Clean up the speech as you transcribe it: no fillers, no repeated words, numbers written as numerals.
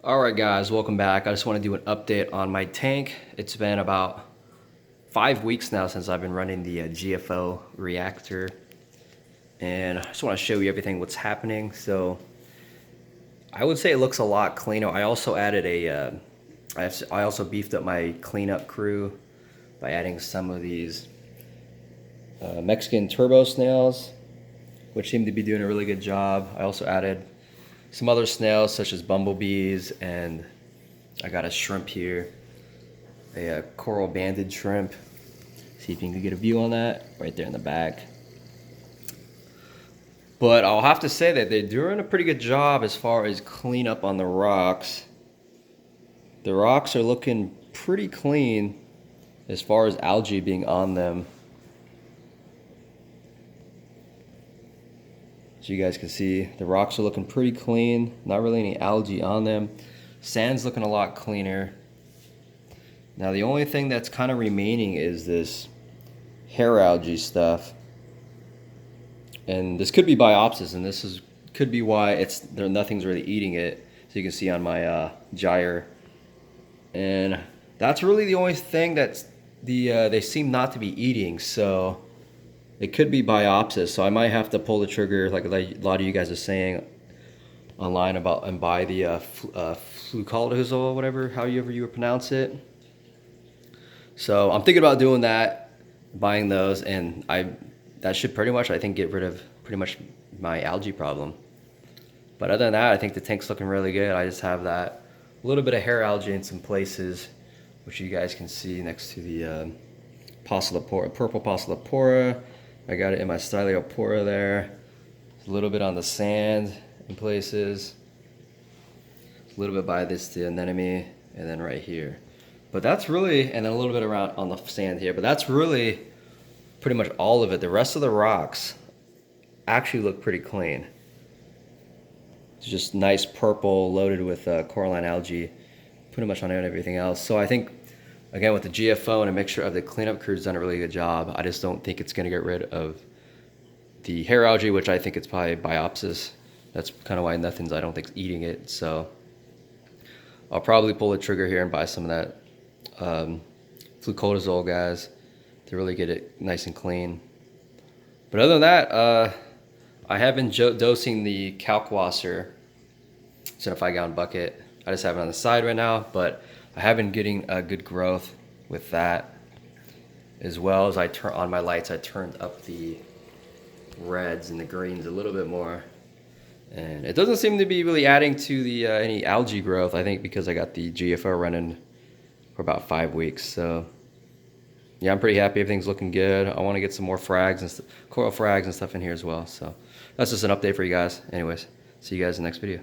Alright guys, welcome back. I just want to do an update on my tank. It's been about 5 weeks now since I've been running the GFO reactor, and I just want to show you everything what's happening. So I would say it looks a lot cleaner. I also added I also beefed up my cleanup crew by adding some of these Mexican turbo snails, which seem to be doing a really good job. I also added some other snails such as bumblebees, and I got a shrimp here, a coral banded shrimp. See if you can get a view on that right there in the back. But I'll have to say that they're doing a pretty good job as far as cleanup on the rocks. The rocks are looking pretty clean as far as algae being on them. So you guys can see the rocks are looking pretty clean, not really any algae on them. Sand's looking a lot cleaner. Now the only thing that's kind of remaining is this hair algae stuff. And this could be biopsis, and could be why nothing's really eating it. So you can see on my gyre. And that's really the only thing that's they seem not to be eating, so it could be biopsis. So I might have to pull the trigger, like a lot of you guys are saying online, about and buy the flucloxazole, whatever, however you would pronounce it. So I'm thinking about doing that, buying those, and that should pretty much, I think, get rid of pretty much my algae problem. But other than that, I think the tank's looking really good. I just have that little bit of hair algae in some places, which you guys can see next to the Pocillopora, purple Pocillopora. I got it in my Styliopora there. A little bit on the sand in places. A little bit by the anemone, and then right here. But that's really, and then a little bit around on the sand here. But that's really pretty much all of it. The rest of the rocks actually look pretty clean. It's just nice purple loaded with coralline algae, pretty much on everything else. So I think, again, with the GFO and a mixture of the cleanup crew's done a really good job. I just don't think it's going to get rid of the hair algae, which I think it's probably biopsis. That's kind of why I don't think is eating it. So I'll probably pull the trigger here and buy some of that flucloxazole, guys, to really get it nice and clean. But other than that, I have been dosing the Kalkwasser. It's in a 5-gallon bucket. I just have it on the side right now, but I have been getting a good growth with that, as well as on my lights, I turned up the reds and the greens a little bit more. And it doesn't seem to be really adding to the any algae growth, I think, because I got the GFO running for about 5 weeks. So yeah, I'm pretty happy. Everything's looking good. I want to get some more frags and coral frags and stuff in here as well. So that's just an update for you guys. Anyways, see you guys in the next video.